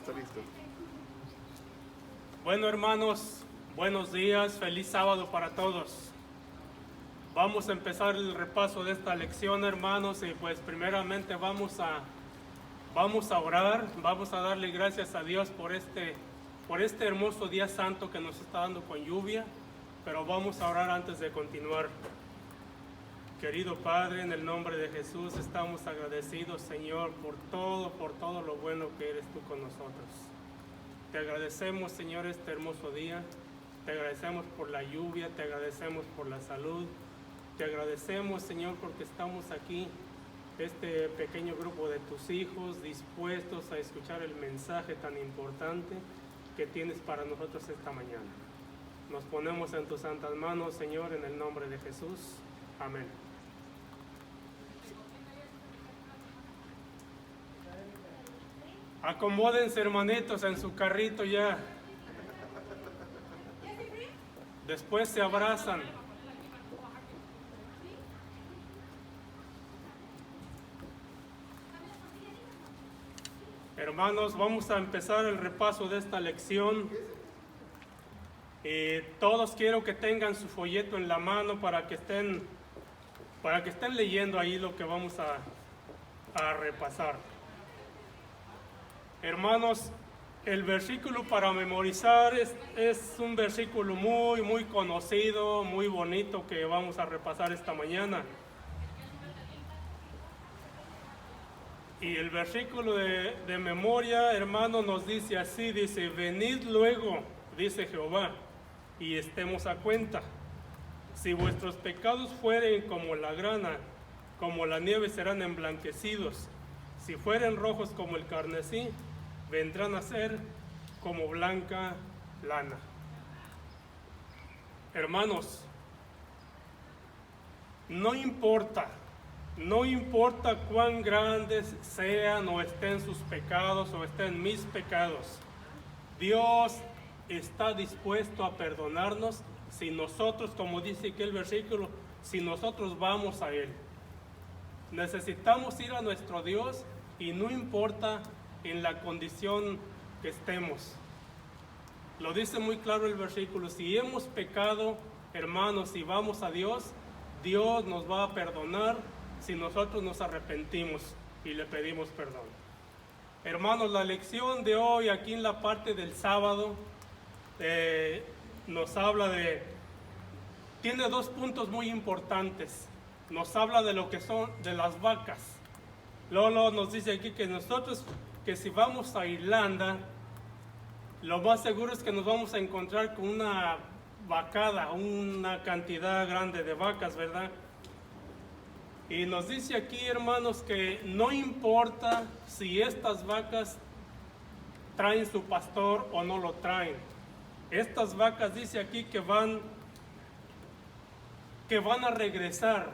está listo. Bueno, hermanos, buenos días, feliz sábado para todos. Vamos a empezar el repaso de esta lección, hermanos, y pues primeramente vamos a orar, vamos a darle gracias a Dios por este hermoso día santo que nos está dando con lluvia, pero vamos a orar antes de continuar. Querido Padre, en el nombre de Jesús estamos agradecidos, Señor, por todo lo bueno que eres tú con nosotros. Te agradecemos, Señor, este hermoso día. Te agradecemos por la lluvia, te agradecemos por la salud. Te agradecemos, Señor, porque estamos aquí, este pequeño grupo de tus hijos, dispuestos a escuchar el mensaje tan importante que tienes para nosotros esta mañana. Nos ponemos en tus santas manos, Señor, en el nombre de Jesús. Amén. Acomódense, hermanitos, en su carrito ya. Después se abrazan. Hermanos, vamos a empezar el repaso de esta lección. Todos quiero que tengan su folleto en la mano para que estén leyendo ahí lo que vamos a repasar. Hermanos, el versículo para memorizar es un versículo muy conocido, muy bonito que vamos a repasar esta mañana. Y el versículo de memoria, hermano, nos dice así, dice: venid luego, dice Jehová, y estemos a cuenta. Si vuestros pecados fueren como la grana, como la nieve serán emblanquecidos. Si fueren rojos como el carmesí, vendrán a ser como blanca lana. Hermanos, no importa cuán grandes sean o estén sus pecados o estén mis pecados, Dios está dispuesto a perdonarnos si nosotros, como dice aquí el versículo, si nosotros vamos a Él. Necesitamos ir a nuestro Dios y no importa en la condición que estemos. Lo dice muy claro el versículo: si hemos pecado, hermanos, si vamos a Dios, Dios nos va a perdonar si nosotros nos arrepentimos y le pedimos perdón. Hermanos, la lección de hoy aquí en la parte del sábado nos habla tiene dos puntos muy importantes. Nos habla de lo que son de las vacas. Luego nos dice aquí que si vamos a Irlanda, lo más seguro es que nos vamos a encontrar con una vacada, una cantidad grande de vacas, ¿verdad? Y nos dice aquí, hermanos, que no importa si estas vacas traen su pastor o no lo traen. Estas vacas, dice aquí, que van a regresar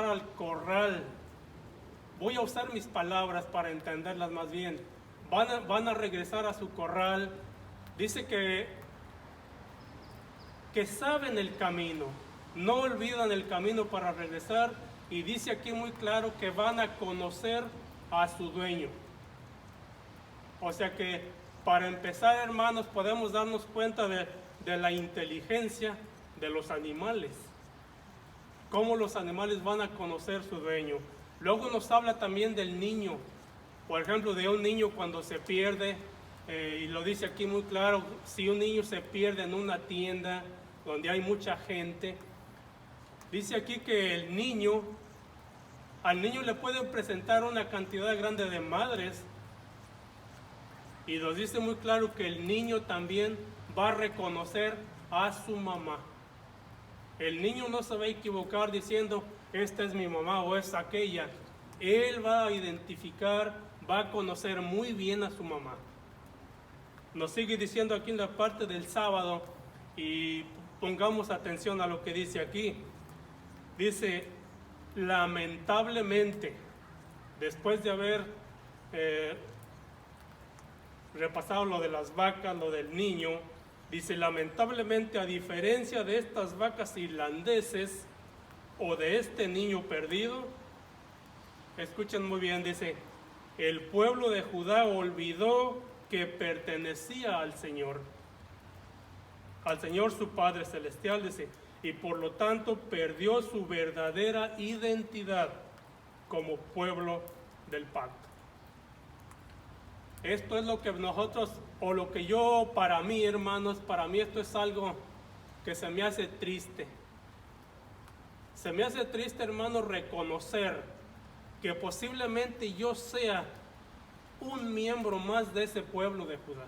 al corral. Voy a usar mis palabras para entenderlas más bien. Van a regresar a su corral. Dice que saben el camino, no olvidan el camino para regresar, y dice aquí muy claro que van a conocer a su dueño. O sea que para empezar, hermanos, podemos darnos cuenta de la inteligencia de los animales, cómo los animales van a conocer su dueño. Luego nos habla también del niño, por ejemplo, de un niño cuando se pierde, y lo dice aquí muy claro: si un niño se pierde en una tienda donde hay mucha gente, dice aquí que al niño le pueden presentar una cantidad grande de madres, y nos dice muy claro que el niño también va a reconocer a su mamá. El niño no se va a equivocar diciendo: esta es mi mamá o es aquella. Él va a identificar, va a conocer muy bien a su mamá. Nos sigue diciendo aquí en la parte del sábado, y pongamos atención a lo que dice aquí. Dice: lamentablemente, después de haber repasado lo de las vacas, lo del niño, dice: lamentablemente, a diferencia de estas vacas irlandeses o de este niño perdido, escuchen muy bien, dice: El pueblo de Judá olvidó que pertenecía al Señor su Padre Celestial, dice, y por lo tanto perdió su verdadera identidad como pueblo del pacto. Esto es lo que nosotros, o lo que yo, para mí, hermanos, para mí esto es algo que se me hace triste. Se me hace triste, hermanos, reconocer que posiblemente yo sea un miembro más de ese pueblo de Judá.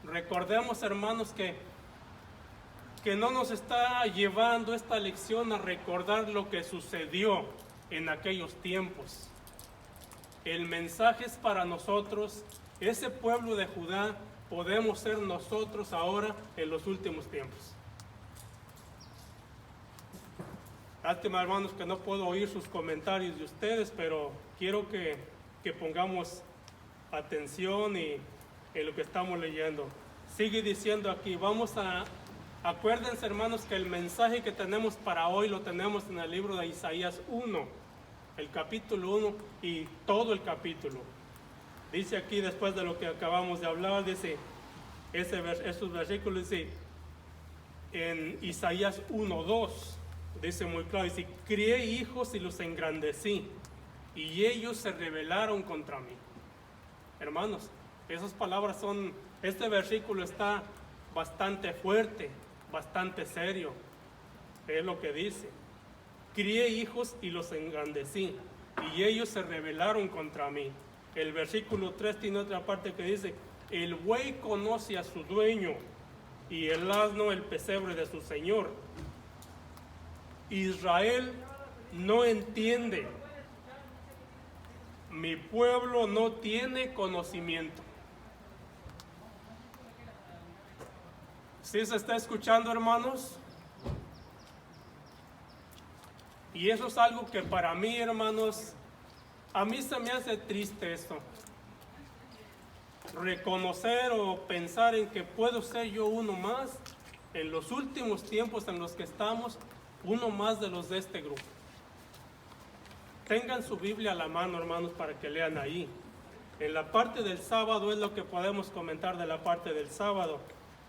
Recordemos, hermanos, que no nos está llevando esta lección a recordar lo que sucedió en aquellos tiempos. El mensaje es para nosotros, ese pueblo de Judá podemos ser nosotros ahora en los últimos tiempos. Lástima, hermanos, que no puedo oír sus comentarios de ustedes, pero quiero que pongamos atención en lo que estamos leyendo. Sigue diciendo aquí, acuérdense, hermanos, que el mensaje que tenemos para hoy lo tenemos en el libro de Isaías 1, el capítulo 1 y todo el capítulo. Dice aquí, después de lo que acabamos de hablar, dice, esos versículos, dice, en Isaías 1:2, dice muy claro, dice, crié hijos y los engrandecí, y ellos se rebelaron contra mí. Hermanos, esas palabras este versículo está bastante fuerte, bastante serio. Es lo que dice. Crié hijos y los engrandecí, y ellos se rebelaron contra mí. El versículo 3 tiene otra parte que dice, el buey conoce a su dueño, y el asno el pesebre de su señor. Israel no entiende. Mi pueblo no tiene conocimiento. ¿Sí se está escuchando, hermanos? Y eso es algo que para mí, hermanos, a mí se me hace triste esto. Reconocer o pensar en que puedo ser yo uno más, en los últimos tiempos en los que estamos, uno más de los de este grupo. Tengan su Biblia a la mano, hermanos, para que lean ahí. En la parte del sábado es lo que podemos comentar de la parte del sábado.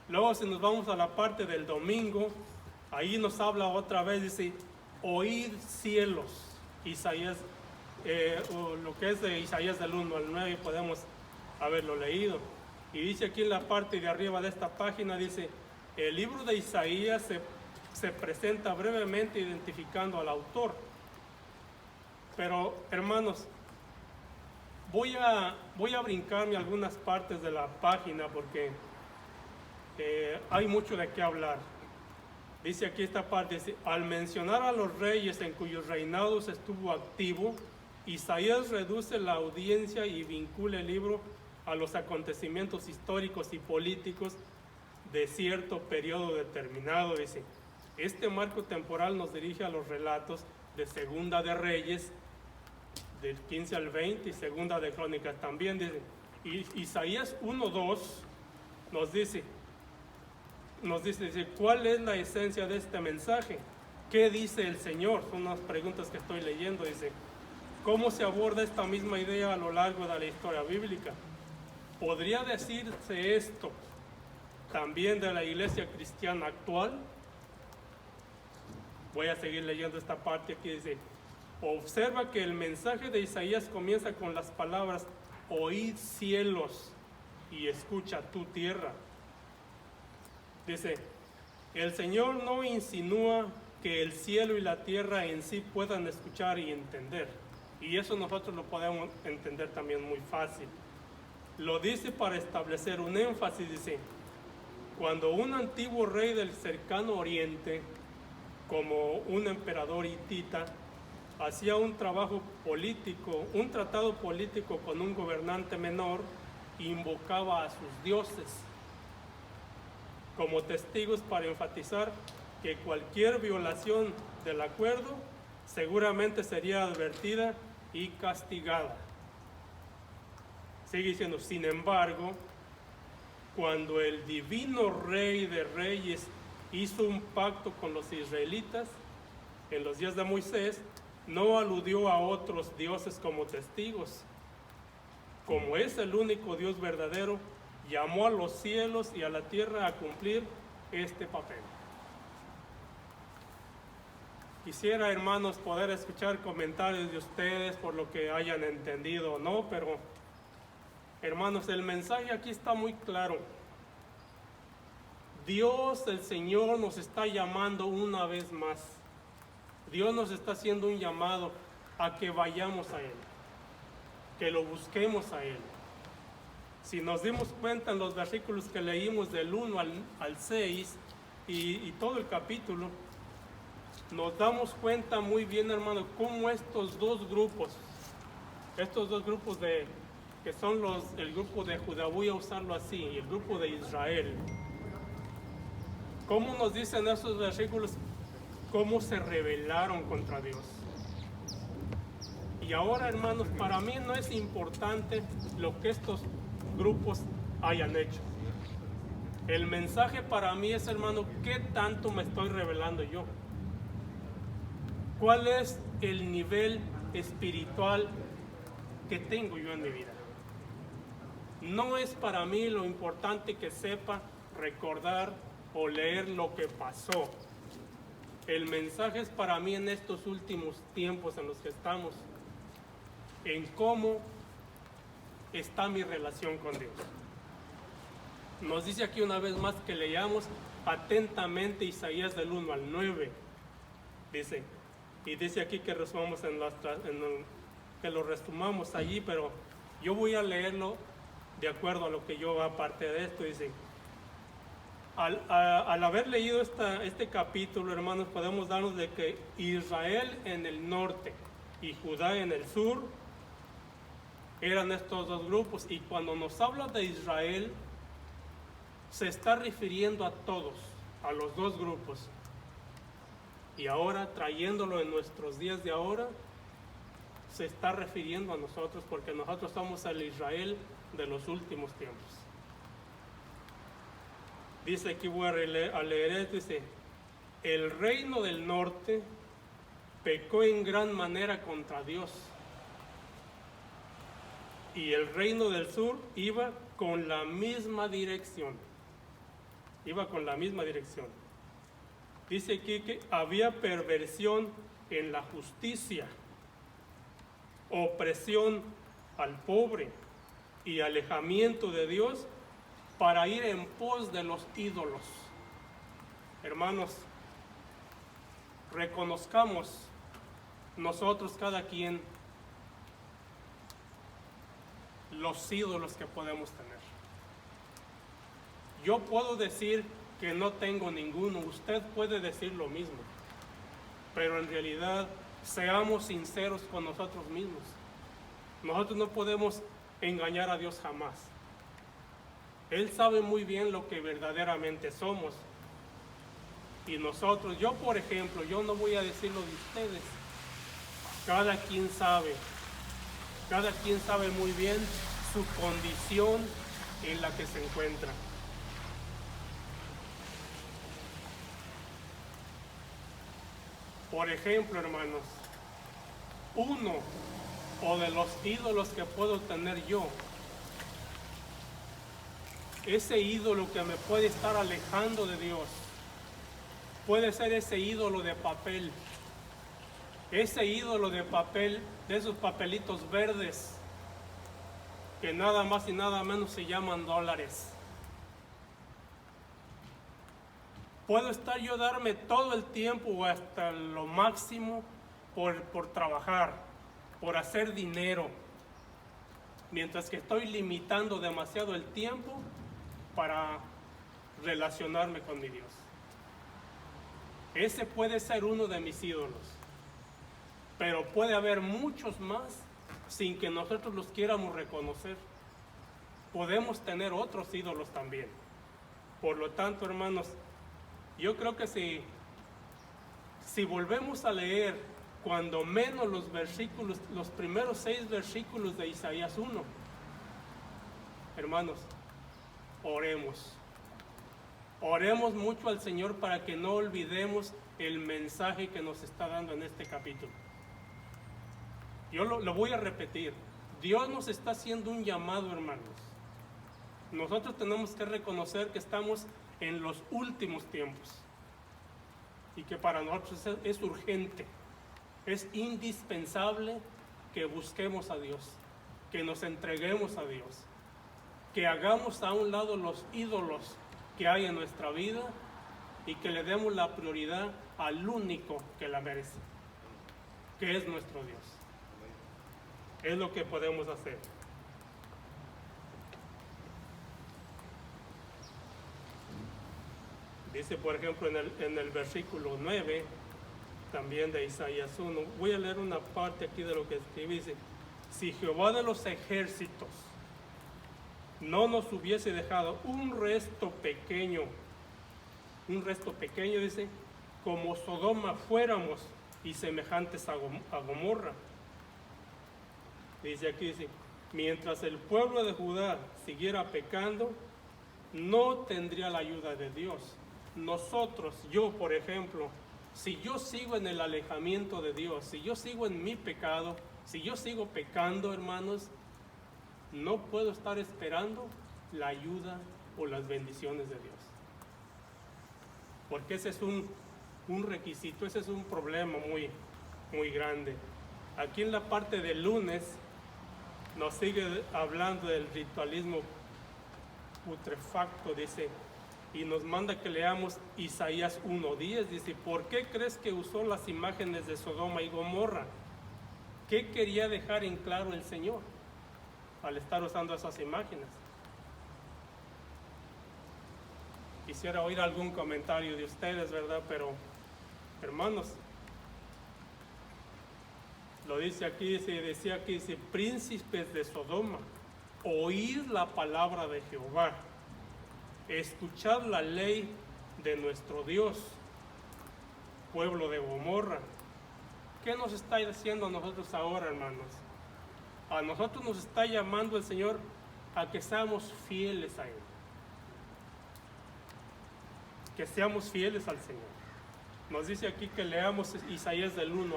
Luego, si nos vamos a la parte del domingo, ahí nos habla otra vez, dice, oíd cielos, Isaías, lo que es de Isaías del 1 al 9, podemos haberlo leído. Y dice aquí en la parte de arriba de esta página, dice, el libro de Isaías se presenta brevemente identificando al autor. Pero, hermanos, voy a brincarme algunas partes de la página porque hay mucho de qué hablar. Dice aquí esta parte, dice, al mencionar a los reyes en cuyos reinados estuvo activo, Isaías reduce la audiencia y vincula el libro a los acontecimientos históricos y políticos de cierto periodo determinado. Dice, este marco temporal nos dirige a los relatos de Segunda de Reyes, del 15 al 20, y Segunda de Crónicas también. Dice, y Isaías 1:2 nos dice, ¿cuál es la esencia de este mensaje? ¿Qué dice el Señor? Son unas preguntas que estoy leyendo. Dice, ¿cómo se aborda esta misma idea a lo largo de la historia bíblica? ¿Podría decirse esto también de la iglesia cristiana actual? Voy a seguir leyendo esta parte aquí. Dice, observa que el mensaje de Isaías comienza con las palabras, oíd cielos y escucha tu tierra. Dice, el Señor no insinúa que el cielo y la tierra en sí puedan escuchar y entender. Y eso nosotros lo podemos entender también muy fácil. Lo dice para establecer un énfasis. Dice, cuando un antiguo rey del cercano oriente, como un emperador hitita, hacía un tratado político con un gobernante menor, invocaba a sus dioses como testigos para enfatizar que cualquier violación del acuerdo seguramente sería advertida y castigada. Sigue diciendo, sin embargo, cuando el divino Rey de Reyes hizo un pacto con los israelitas en los días de Moisés, no aludió a otros dioses como testigos. Como es el único Dios verdadero, llamó a los cielos y a la tierra a cumplir este papel. Quisiera, hermanos, poder escuchar comentarios de ustedes por lo que hayan entendido o no, pero, hermanos, el mensaje aquí está muy claro. Dios, el Señor, nos está llamando una vez más. Dios nos está haciendo un llamado a que vayamos a Él, que lo busquemos a Él. Si nos dimos cuenta en los versículos que leímos del 1 al 6 y todo el capítulo, nos damos cuenta muy bien, hermano, cómo estos dos grupos que son el grupo de Judá, voy a usarlo así, y el grupo de Israel, cómo nos dicen esos versículos, cómo se rebelaron contra Dios. Y ahora, hermanos, para mí no es importante lo que estos grupos hayan hecho. El mensaje para mí es, hermano, ¿qué tanto me estoy rebelando yo? ¿Cuál es el nivel espiritual que tengo yo en mi vida? No es para mí lo importante que sepa recordar o leer lo que pasó. El mensaje es para mí en estos últimos tiempos en los que estamos, en cómo está mi relación con Dios. Nos dice aquí una vez más que leamos atentamente Isaías del 1 al 9. Dice aquí que que lo resumamos allí, pero yo voy a leerlo de acuerdo a lo que yo aparte de esto. Dice, al haber leído este capítulo, hermanos, podemos darnos de que Israel en el norte y Judá en el sur eran estos dos grupos, y cuando nos habla de Israel se está refiriendo a todos, a los dos grupos. Y ahora, trayéndolo en nuestros días de ahora, se está refiriendo a nosotros, porque nosotros somos el Israel de los últimos tiempos. Dice aquí, voy a leer esto, dice, el reino del norte pecó en gran manera contra Dios, y el reino del sur iba con la misma dirección. Dice aquí que había perversión en la justicia, opresión al pobre y alejamiento de Dios para ir en pos de los ídolos. Hermanos, reconozcamos nosotros cada quien los ídolos que podemos tener. Yo puedo decir que no tengo ninguno, usted puede decir lo mismo, pero en realidad seamos sinceros con nosotros mismos. Nosotros no podemos engañar a Dios jamás. Él sabe muy bien lo que verdaderamente somos. Y nosotros, yo por ejemplo, yo no voy a decir lo de ustedes. Cada quien sabe muy bien su condición en la que se encuentra. Por ejemplo, hermanos, uno o de los ídolos que puedo tener yo, ese ídolo que me puede estar alejando de Dios, puede ser ese ídolo de papel, de esos papelitos verdes que nada más y nada menos se llaman dólares. Puedo estar yo darme todo el tiempo o hasta lo máximo por trabajar, por hacer dinero, mientras que estoy limitando demasiado el tiempo para relacionarme con mi Dios. Ese puede ser uno de mis ídolos, pero puede haber muchos más sin que nosotros los quieramos reconocer. Podemos tener otros ídolos también. Por lo tanto, hermanos, yo creo que si volvemos a leer cuando menos los primeros 6 versículos de Isaías 1, hermanos, oremos mucho al Señor para que no olvidemos el mensaje que nos está dando en este capítulo. Yo lo voy a repetir. Dios nos está haciendo un llamado, hermanos. Nosotros tenemos que reconocer que estamos en los últimos tiempos y que para nosotros es urgente, es indispensable que busquemos a Dios, que nos entreguemos a Dios, que hagamos a un lado los ídolos que hay en nuestra vida y que le demos la prioridad al único que la merece, que es nuestro Dios. Es lo que podemos hacer. Dice, por ejemplo, en el versículo 9, también de Isaías 1, voy a leer una parte aquí de lo que escribe, dice, si Jehová de los ejércitos no nos hubiese dejado un resto pequeño, dice, como Sodoma fuéramos y semejantes a Gomorra. Dice aquí, dice, mientras el pueblo de Judá siguiera pecando, no tendría la ayuda de Dios. Nosotros, yo por ejemplo, si yo sigo en el alejamiento de Dios, si yo sigo en mi pecado, si yo sigo pecando, hermanos, no puedo estar esperando la ayuda o las bendiciones de Dios. Porque ese es un requisito, ese es un problema muy, muy grande. Aquí en la parte del lunes nos sigue hablando del ritualismo putrefacto, dice, y nos manda que leamos Isaías 1:10, dice, ¿por qué crees que usó las imágenes de Sodoma y Gomorra? ¿Qué quería dejar en claro el Señor al estar usando esas imágenes? Quisiera oír algún comentario de ustedes, ¿verdad? Pero, hermanos, lo dice aquí, decía aquí, dice, príncipes de Sodoma, oíd la palabra de Jehová, escuchad la ley de nuestro Dios, pueblo de Gomorra. ¿Qué nos está diciendo a nosotros ahora, hermanos? A nosotros nos está llamando el Señor a que seamos fieles a Él. Que seamos fieles al Señor. Nos dice aquí que leamos Isaías del 1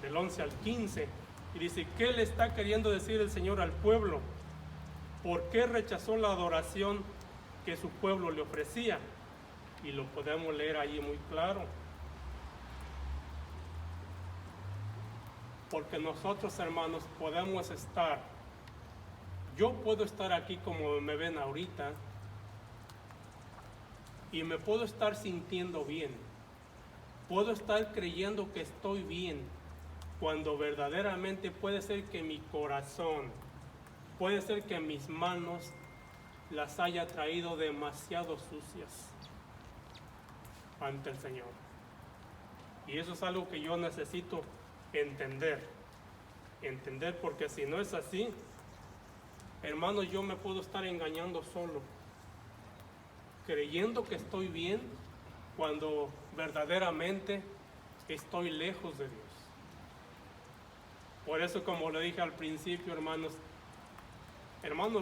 del 11 al 15, y dice, ¿qué le está queriendo decir el Señor al pueblo? ¿Por qué rechazó la adoración que su pueblo le ofrecía? Y lo podemos leer ahí muy claro. Porque nosotros, hermanos, podemos estar, yo puedo estar aquí como me ven ahorita, y me puedo estar sintiendo bien, puedo estar creyendo que estoy bien, cuando verdaderamente puede ser que mi corazón, puede ser que mis manos las haya traído demasiado sucias ante el Señor. Y eso es algo que yo necesito entender, porque si no es así, hermanos, yo me puedo estar engañando solo, creyendo que estoy bien, cuando verdaderamente estoy lejos de Dios. Por eso, como le dije al principio, hermanos,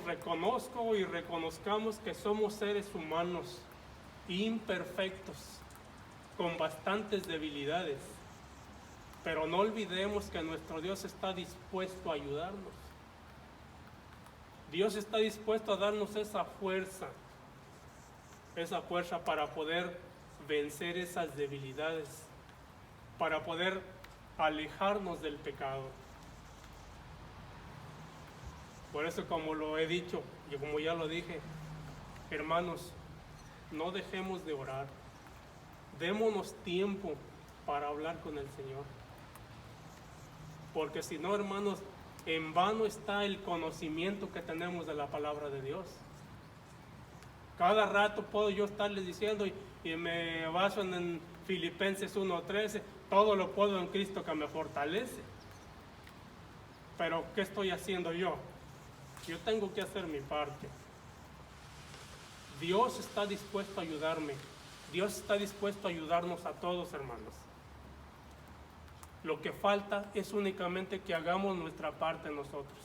reconozco y reconozcamos que somos seres humanos imperfectos, con bastantes debilidades, pero no olvidemos que nuestro Dios está dispuesto a ayudarnos. Dios está dispuesto a darnos esa fuerza para poder vencer esas debilidades, para poder alejarnos del pecado. Por eso, como lo he dicho y como ya lo dije, hermanos, no dejemos de orar. Démonos tiempo para hablar con el Señor. Porque si no, hermanos, en vano está el conocimiento que tenemos de la palabra de Dios. Cada rato puedo yo estarles diciendo, y me baso en Filipenses 1:13, todo lo puedo en Cristo que me fortalece. Pero ¿qué estoy haciendo yo? Yo tengo que hacer mi parte. Dios está dispuesto a ayudarme. Dios está dispuesto a ayudarnos a todos, hermanos. Lo que falta es únicamente que hagamos nuestra parte nosotros.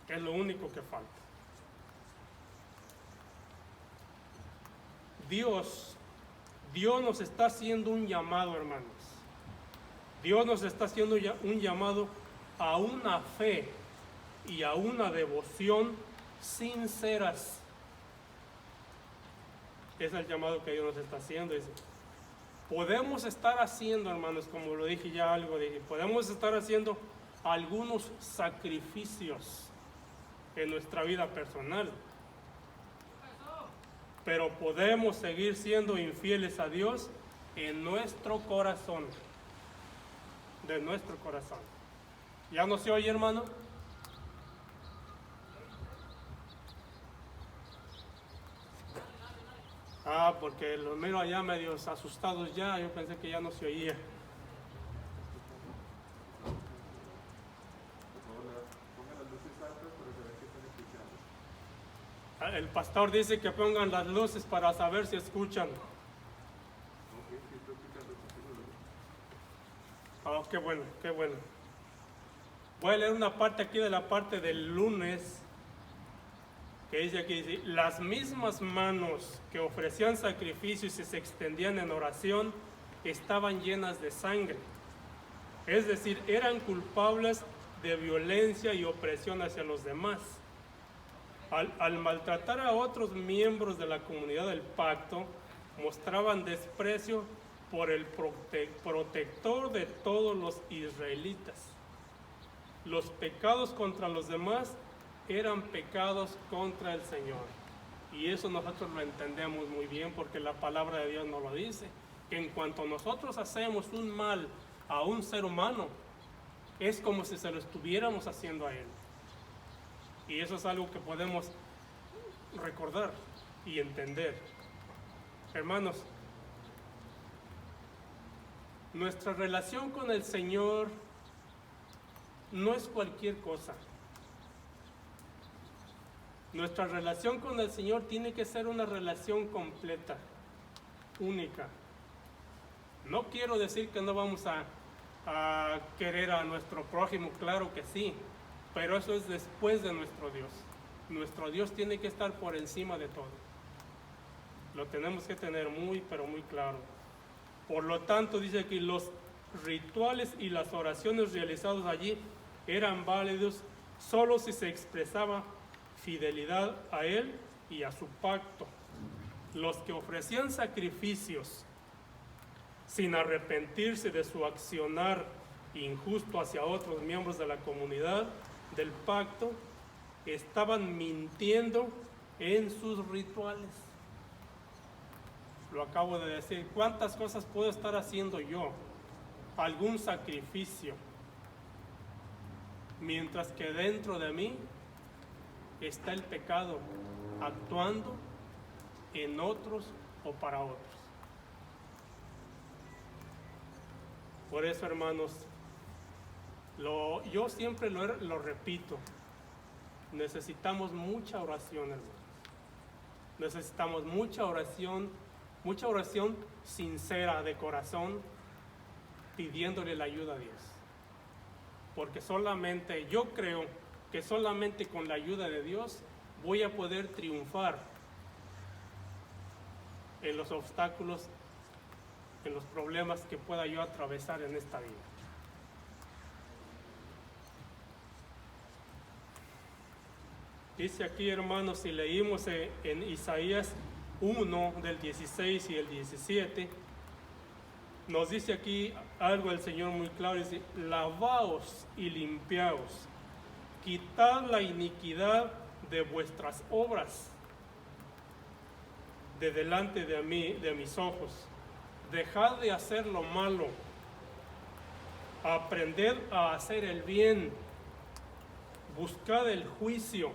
Es lo único que falta. Dios nos está haciendo un llamado, hermanos. Dios nos está haciendo un llamado a una fe y a una devoción sinceras. Es el llamado que Dios nos está haciendo. Podemos estar haciendo, hermanos, como lo dije ya algo, podemos estar haciendo algunos sacrificios en nuestra vida personal, pero podemos seguir siendo infieles a Dios en nuestro corazón, de nuestro corazón. ¿Ya no se oye, hermano? Porque los miro allá medios asustados ya, yo pensé que ya no se oía. El pastor dice que pongan las luces para saber si escuchan. Qué bueno, qué bueno. Voy a leer una parte aquí de la parte del lunes, que dice aquí, las mismas manos que ofrecían sacrificios y se extendían en oración estaban llenas de sangre. Es decir, eran culpables de violencia y opresión hacia los demás. Al maltratar a otros miembros de la comunidad del pacto, mostraban desprecio por el protector de todos los israelitas. Los pecados contra los demás eran pecados contra el Señor. Y eso nosotros lo entendemos muy bien porque la palabra de Dios nos lo dice, que en cuanto nosotros hacemos un mal a un ser humano, es como si se lo estuviéramos haciendo a él. Y eso es algo que podemos recordar y entender. Hermanos, nuestra relación con el Señor no es cualquier cosa. Nuestra relación con el Señor tiene que ser una relación completa, única. No quiero decir que no vamos a querer a nuestro prójimo, claro que sí, pero eso es después de nuestro Dios. Nuestro Dios tiene que estar por encima de todo. Lo tenemos que tener muy, pero muy claro. Por lo tanto, dice que los rituales y las oraciones realizadas allí eran válidos solo si se expresaba fidelidad a Él y a su pacto. Los que ofrecían sacrificios sin arrepentirse de su accionar injusto hacia otros miembros de la comunidad del pacto, estaban mintiendo en sus rituales. Lo acabo de decir. ¿Cuántas cosas puedo estar haciendo yo? Algún sacrificio, mientras que dentro de mí está el pecado actuando en otros o para otros. Por eso, hermanos, yo siempre lo repito, necesitamos mucha oración, hermanos. Necesitamos mucha oración sincera de corazón, pidiéndole la ayuda a Dios. Porque yo creo que solamente con la ayuda de Dios voy a poder triunfar en los obstáculos, en los problemas que pueda yo atravesar en esta vida. Dice aquí, hermanos, si leímos en Isaías 1 del 16 y el 17, nos dice aquí algo el Señor muy claro, dice: lavaos y limpiaos, quitad la iniquidad de vuestras obras de delante de mí, de mis ojos. Dejad de hacer lo malo, aprended a hacer el bien, buscad el juicio,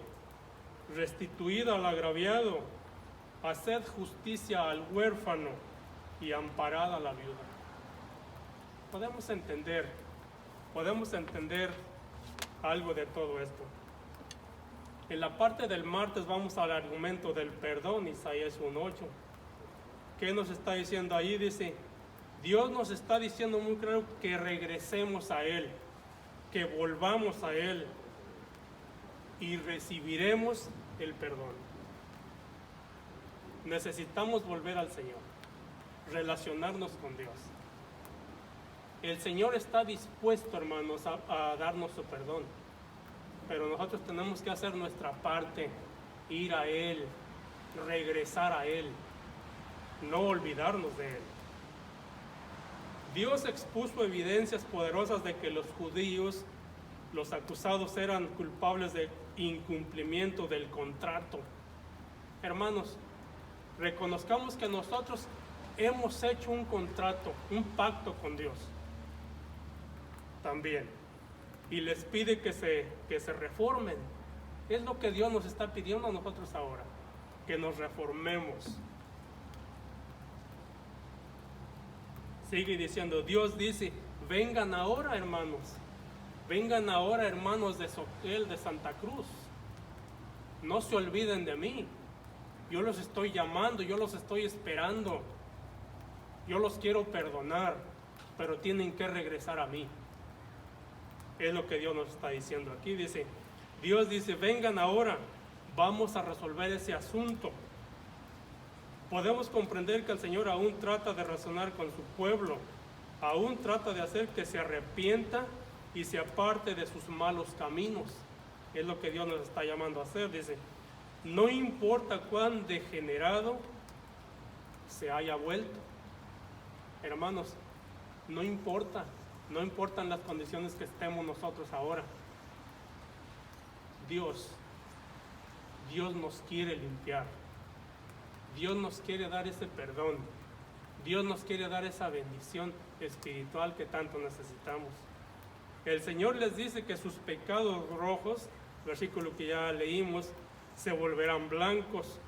restituid al agraviado, haced justicia al huérfano y amparad a la viuda. Podemos entender algo de todo esto. En la parte del martes vamos al argumento del perdón, Isaías 1:8. ¿Qué nos está diciendo ahí? Dice, Dios nos está diciendo muy claro que regresemos a Él, que volvamos a Él y recibiremos el perdón. Necesitamos volver al Señor, relacionarnos con Dios. El Señor está dispuesto, hermanos, a darnos su perdón. Pero nosotros tenemos que hacer nuestra parte, ir a Él, regresar a Él, no olvidarnos de Él. Dios expuso evidencias poderosas de que los judíos, los acusados, eran culpables de incumplimiento del contrato. Hermanos, reconozcamos que nosotros hemos hecho un contrato, un pacto con Dios también, y les pide que se reformen. Es lo que Dios nos está pidiendo a nosotros ahora, que nos reformemos. Sigue diciendo, Dios dice, vengan ahora, hermanos de Soquel, de Santa Cruz, no se olviden de mí. Yo los estoy llamando, yo los estoy esperando, yo los quiero perdonar, pero tienen que regresar a mí. Es lo que Dios nos está diciendo aquí. Dios dice, vengan ahora, vamos a resolver ese asunto. Podemos comprender que el Señor aún trata de razonar con su pueblo, aún trata de hacer que se arrepienta y se aparte de sus malos caminos. Es lo que Dios nos está llamando a hacer. Dice, no importa cuán degenerado se haya vuelto. Hermanos, no importan las condiciones que estemos nosotros ahora. Dios nos quiere limpiar. Dios nos quiere dar ese perdón. Dios nos quiere dar esa bendición espiritual que tanto necesitamos. El Señor les dice que sus pecados rojos, versículo que ya leímos, se volverán blancos.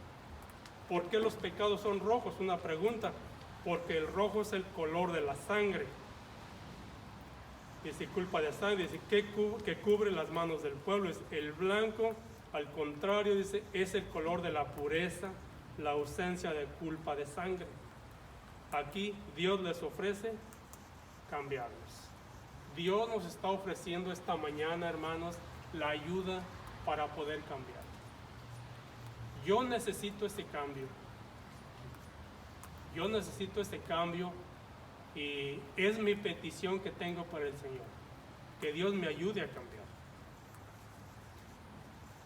¿Por qué los pecados son rojos? Una pregunta. Porque el rojo es el color de la sangre. Dice culpa de sangre, dice que cubre las manos del pueblo. Es el blanco, al contrario, dice, es el color de la pureza, la ausencia de culpa de sangre. Aquí Dios les ofrece cambiarlos. Dios nos está ofreciendo esta mañana, hermanos, la ayuda para poder cambiar. Yo necesito ese cambio. Yo necesito ese cambio y es mi petición que tengo para el Señor. Que Dios me ayude a cambiar.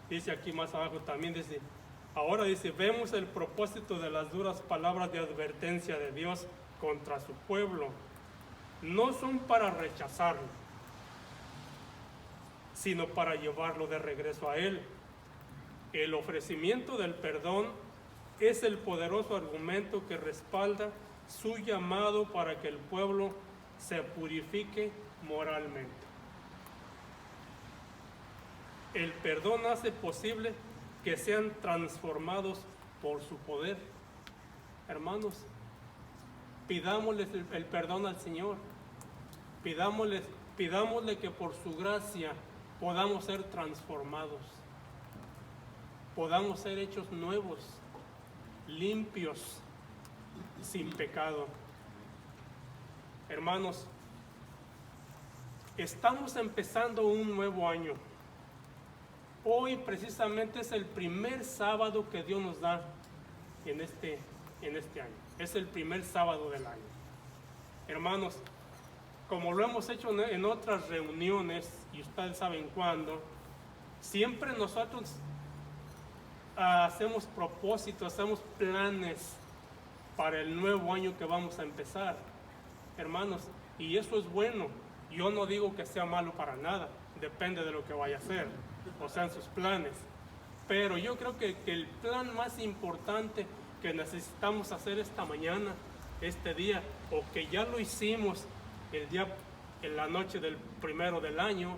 Dice aquí más abajo también, ahora vemos el propósito de las duras palabras de advertencia de Dios contra su pueblo. No son para rechazarlo, sino para llevarlo de regreso a Él. El ofrecimiento del perdón es el poderoso argumento que respalda su llamado para que el pueblo se purifique moralmente. El perdón hace posible que sean transformados por su poder. Hermanos, pidámosle el perdón al Señor. Pidámosle que por su gracia podamos ser transformados. Podamos ser hechos nuevos, limpios, sin pecado. Hermanos, estamos empezando un nuevo año. Hoy precisamente es el primer sábado que Dios nos da en este año. Es el primer sábado del año. Hermanos, como lo hemos hecho en otras reuniones, y ustedes saben cuándo, siempre nosotros hacemos propósitos, hacemos planes para el nuevo año que vamos a empezar, hermanos, y eso es bueno. Yo no digo que sea malo para nada, depende de lo que vaya a hacer, o sean sus planes, pero yo creo que el plan más importante que necesitamos hacer esta mañana, este día, o que ya lo hicimos en la noche del primero del año,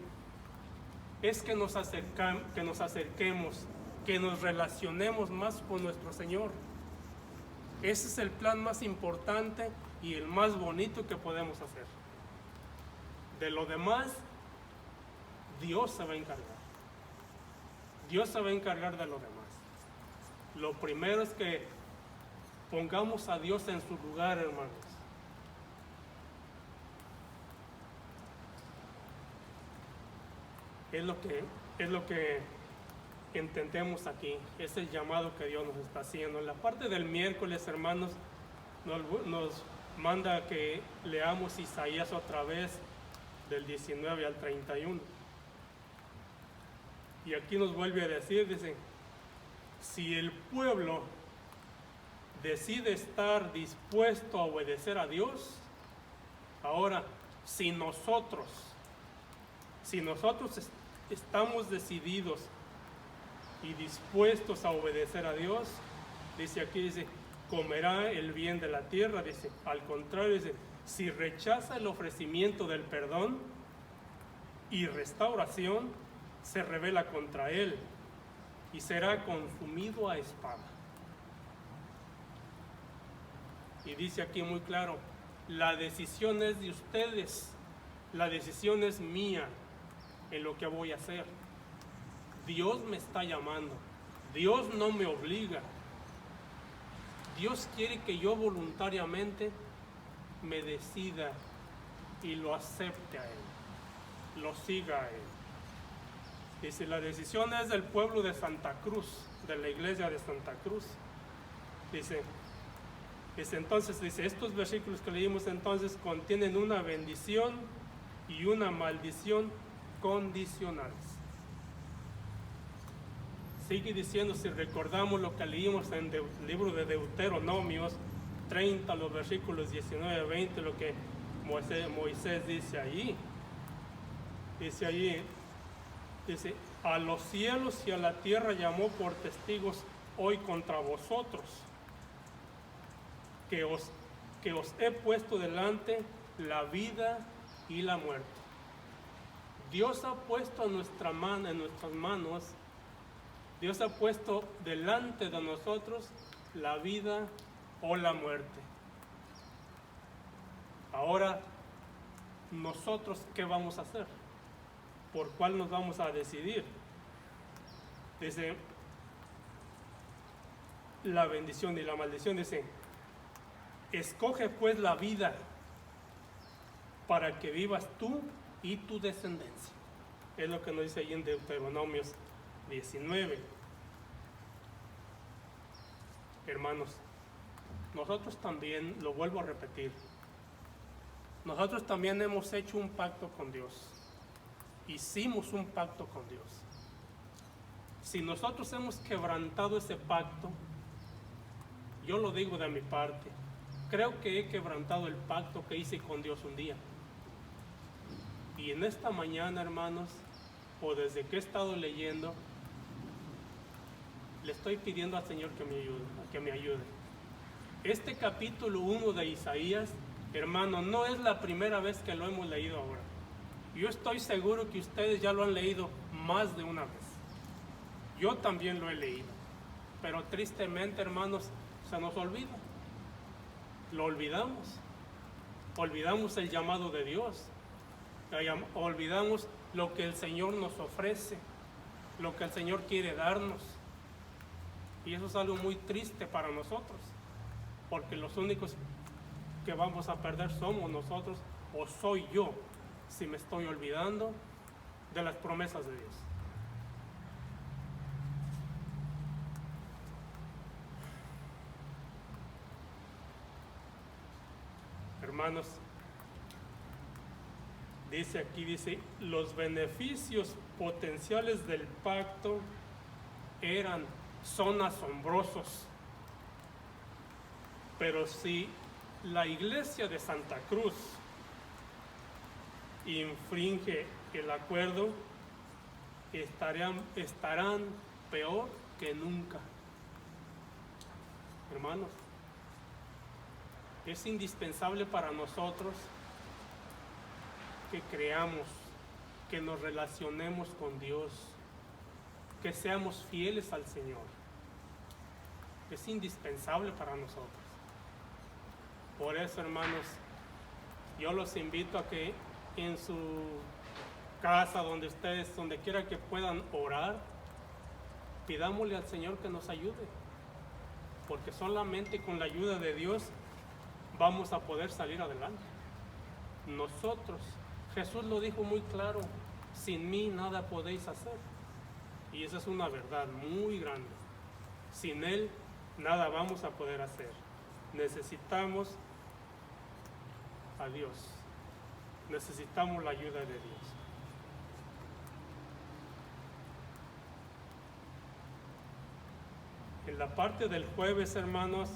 es que nos acerquemos, que nos relacionemos más con nuestro Señor. Ese es el plan más importante y el más bonito que podemos hacer. De lo demás, Dios se va a encargar. Dios se va a encargar de lo demás. Lo primero es que pongamos a Dios en su lugar, hermanos. Es lo que entendemos aquí. Es el llamado que Dios nos está haciendo. En la parte del miércoles, hermanos, nos manda que leamos Isaías otra vez del 19 al 31. Y aquí nos vuelve a decir, dice, si el pueblo decide estar dispuesto a obedecer a Dios, ahora, si nosotros estamos decididos y dispuestos a obedecer a Dios, dice aquí, dice, comerá el bien de la tierra, dice, al contrario, dice, si rechaza el ofrecimiento del perdón y restauración, se rebela contra él y será consumido a espada. Y dice aquí muy claro, la decisión es de ustedes, la decisión es mía en lo que voy a hacer. Dios me está llamando, Dios no me obliga. Dios quiere que yo voluntariamente me decida y lo acepte a Él, lo siga a Él. Dice, la decisión es del pueblo de Santa Cruz, de la iglesia de Santa Cruz. Dice entonces, estos versículos que leímos entonces contienen una bendición y una maldición condicionales. Sigue diciendo, si recordamos lo que leímos en el libro de Deuteronomios 30, los versículos 19 a 20, lo que Moisés dice allí. Dice allí, dice, a los cielos y a la tierra llamó por testigos hoy contra vosotros, que os he puesto delante la vida y la muerte. Dios ha puesto en nuestras manos, Dios ha puesto delante de nosotros la vida o la muerte. Ahora, ¿nosotros qué vamos a hacer? ¿Por cuál nos vamos a decidir? Dice, la bendición y la maldición, dice, escoge pues la vida para que vivas tú y tu descendencia. Es lo que nos dice ahí en Deuteronomios 19. Hermanos, nosotros también, lo vuelvo a repetir, nosotros también hemos hecho un pacto con Dios. Hicimos un pacto con Dios. Si nosotros hemos quebrantado ese pacto, yo lo digo de mi parte, creo que he quebrantado el pacto que hice con Dios un día. Y en esta mañana, hermanos, o desde que he estado leyendo, le estoy pidiendo al Señor que me ayude. Este capítulo 1 de Isaías, hermano, no es la primera vez que lo hemos leído ahora. Yo estoy seguro que ustedes ya lo han leído más de una vez. Yo también lo he leído. Pero tristemente, hermanos, se nos olvida. Lo olvidamos. Olvidamos el llamado de Dios. Olvidamos lo que el Señor nos ofrece, lo que el Señor quiere darnos. Y eso es algo muy triste para nosotros, porque los únicos que vamos a perder somos nosotros, o soy yo, si me estoy olvidando de las promesas de Dios. Hermanos, dice, los beneficios potenciales del pacto son asombrosos. Pero si la iglesia de Santa Cruz infringe el acuerdo, estarán peor que nunca. Hermanos, es indispensable para nosotros que creamos, que nos relacionemos con Dios, que seamos fieles al Señor. Es indispensable para nosotros. Por eso, hermanos, yo los invito a que en su casa, donde quiera que puedan orar, pidámosle al Señor que nos ayude, porque solamente con la ayuda de Dios vamos a poder salir adelante. Nosotros, Jesús lo dijo muy claro, sin mí nada podéis hacer. Y esa es una verdad muy grande. Sin Él nada vamos a poder hacer. Necesitamos a Dios. Necesitamos la ayuda de Dios. En la parte del jueves, hermanos,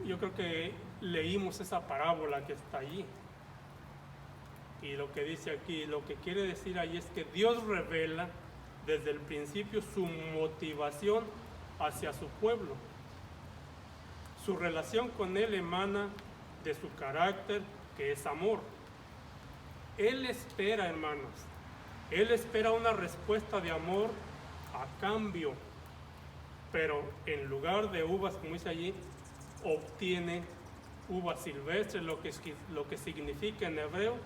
yo creo que leímos esa parábola que está allí. Y lo que dice aquí, lo que quiere decir ahí es que Dios revela desde el principio su motivación hacia su pueblo. Su relación con Él emana de su carácter, que es amor. Él espera, hermanos, Él espera una respuesta de amor a cambio, pero en lugar de uvas, como dice allí, obtiene uvas silvestres, lo que significa en hebreo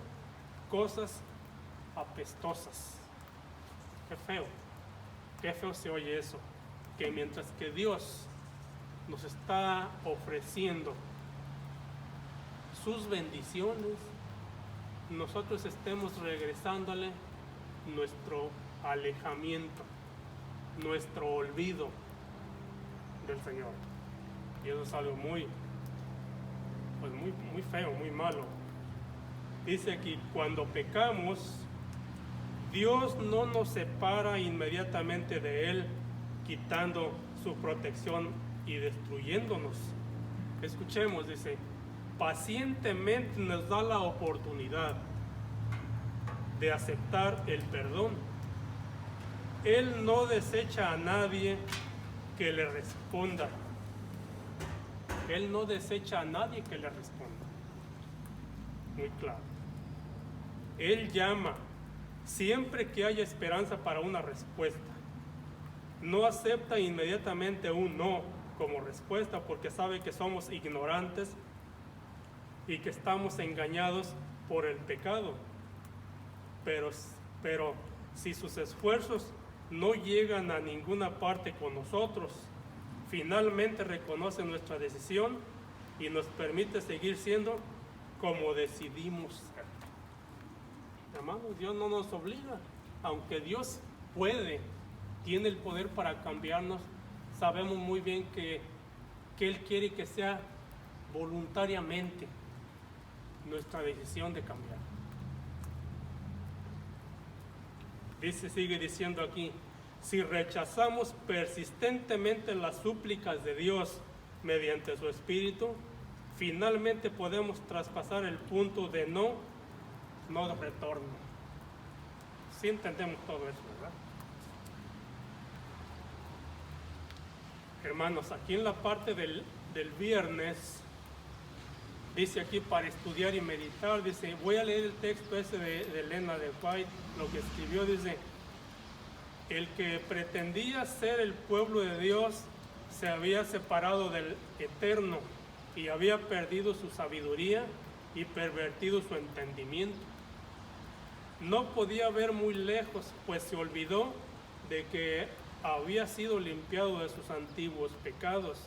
cosas apestosas. Qué feo se oye eso, que mientras que Dios nos está ofreciendo sus bendiciones, nosotros estemos regresándole nuestro alejamiento, nuestro olvido del Señor. Y eso es algo muy feo, muy malo. Dice aquí, cuando pecamos, Dios no nos separa inmediatamente de Él, quitando su protección y destruyéndonos. Escuchemos, dice, pacientemente nos da la oportunidad de aceptar el perdón. Él no desecha a nadie que le responda. Él no desecha a nadie que le responda. Muy claro. Él llama siempre que haya esperanza para una respuesta. No acepta inmediatamente un no como respuesta porque sabe que somos ignorantes y que estamos engañados por el pecado. Pero si sus esfuerzos no llegan a ninguna parte con nosotros, finalmente reconoce nuestra decisión y nos permite seguir siendo como decidimos ser. Hermanos, Dios no nos obliga, aunque Dios tiene el poder para cambiarnos. Sabemos muy bien que Él quiere que sea voluntariamente nuestra decisión de cambiar. Sigue diciendo aquí, si rechazamos persistentemente las súplicas de Dios mediante su Espíritu, finalmente podemos traspasar el punto de no de retorno. Sí entendemos todo eso, ¿verdad? Hermanos, aquí en la parte del viernes, dice aquí para estudiar y meditar, dice, voy a leer el texto ese de Elena de White, lo que escribió, dice, el que pretendía ser el pueblo de Dios se había separado del Eterno y había perdido su sabiduría y pervertido su entendimiento. No podía ver muy lejos, pues se olvidó de que había sido limpiado de sus antiguos pecados.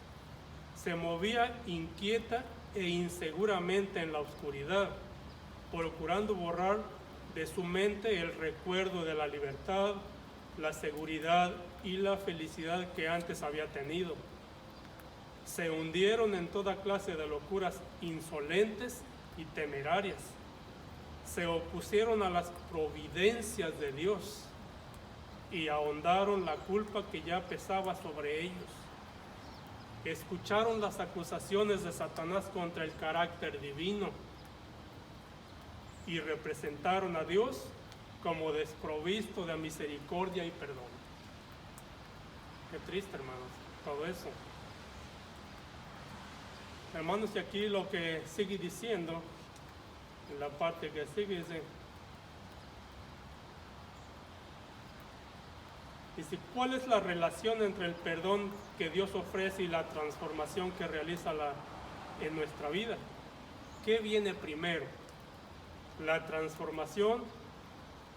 Se movía inquieta e inseguramente en la oscuridad, procurando borrar de su mente el recuerdo de la libertad, la seguridad y la felicidad que antes había tenido. Se hundieron en toda clase de locuras insolentes y temerarias. Se opusieron a las providencias de Dios y ahondaron la culpa que ya pesaba sobre ellos. Escucharon las acusaciones de Satanás contra el carácter divino y representaron a Dios como desprovisto de misericordia y perdón. Qué triste, hermanos, todo eso. Hermanos, y aquí lo que sigue diciendo, en la parte que sigue, dice, ¿cuál es la relación entre el perdón que Dios ofrece y la transformación que realiza en nuestra vida? ¿Qué viene primero? ¿La transformación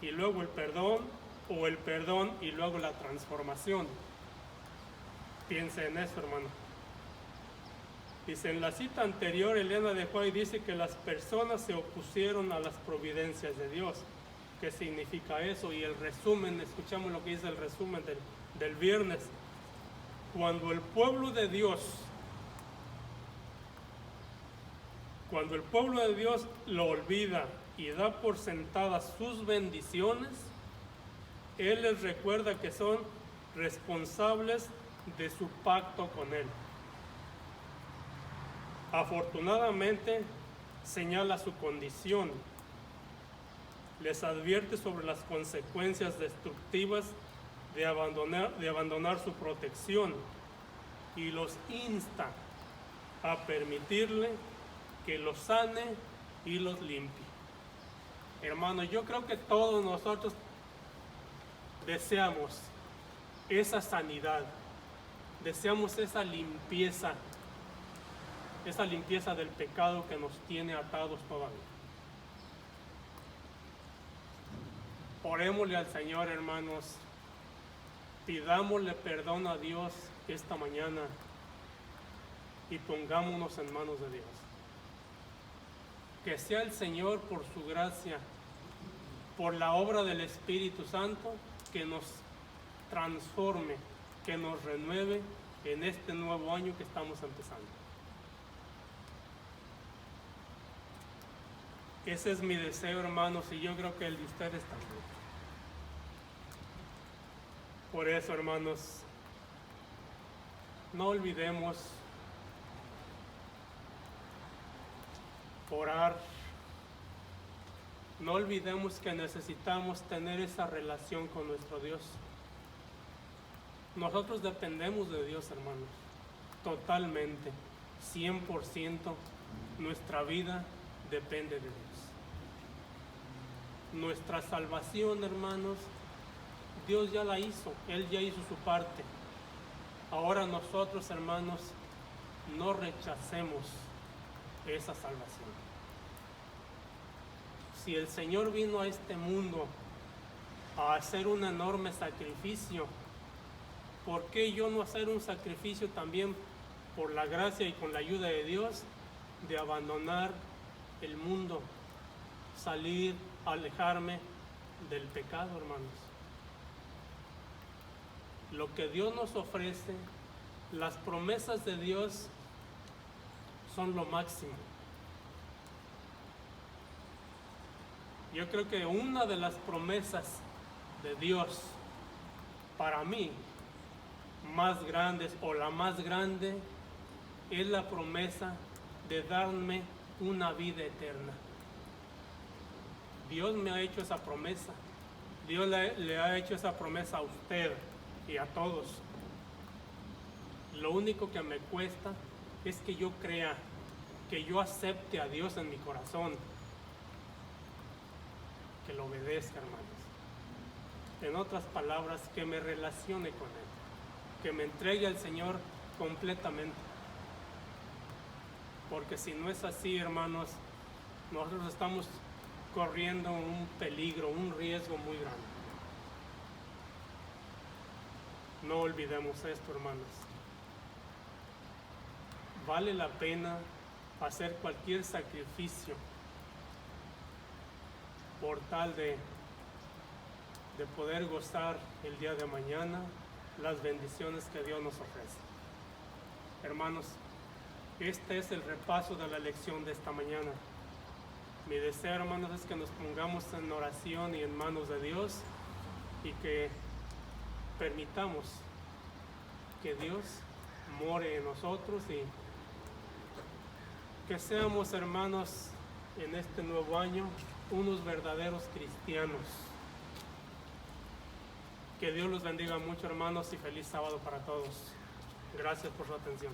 y luego el perdón, o el perdón y luego la transformación? Piense en eso, hermano. Dice, en la cita anterior, Elena de White dice que las personas se opusieron a las providencias de Dios. ¿Qué significa eso? Y el resumen, escuchamos lo que dice el resumen del viernes. Cuando el pueblo de Dios Cuando el pueblo de Dios lo olvida y da por sentadas sus bendiciones, Él les recuerda que son responsables de su pacto con Él. Afortunadamente, señala su condición, les advierte sobre las consecuencias destructivas de abandonar su protección y los insta a permitirle que los sane y los limpie. Hermanos, yo creo que todos nosotros deseamos esa sanidad, deseamos esa limpieza del pecado que nos tiene atados todavía. Orémosle al Señor, hermanos, pidámosle perdón a Dios esta mañana y pongámonos en manos de Dios. Que sea el Señor, por su gracia, por la obra del Espíritu Santo, que nos transforme, que nos renueve en este nuevo año que estamos empezando. Ese es mi deseo, hermanos, y yo creo que el de ustedes también. Por eso, hermanos, no olvidemos orar. No olvidemos que necesitamos tener esa relación con nuestro Dios. Nosotros dependemos de Dios, hermanos, totalmente, 100%. Nuestra vida depende de Dios. Nuestra salvación, hermanos, Dios ya la hizo, Él ya hizo su parte. Ahora nosotros, hermanos, no rechacemos esa salvación. Si el Señor vino a este mundo a hacer un enorme sacrificio, ¿por qué yo no hacer un sacrificio también por la gracia y con la ayuda de Dios de abandonar el mundo, salir, alejarme del pecado, hermanos? Lo que Dios nos ofrece, las promesas de Dios son lo máximo. Yo creo que una de las promesas de Dios para mí más grandes, o la más grande, es la promesa de darme una vida eterna. Dios me ha hecho esa promesa. Dios le ha hecho esa promesa a usted y a todos. Lo único que me cuesta es que yo crea, que yo acepte a Dios en mi corazón, que lo obedezca, hermanos. En otras palabras, que me relacione con Él, que me entregue al Señor completamente. Porque si no es así, hermanos, nosotros estamos corriendo un peligro, un riesgo muy grande. No olvidemos esto, hermanos. Vale la pena hacer cualquier sacrificio por tal de poder gozar el día de mañana las bendiciones que Dios nos ofrece. Hermanos, este es el repaso de la lección de esta mañana. Mi deseo, hermanos, es que nos pongamos en oración y en manos de Dios y que permitamos que Dios more en nosotros y que seamos, hermanos, en este nuevo año unos verdaderos cristianos. Que Dios los bendiga mucho, hermanos, y feliz sábado para todos. Gracias por su atención.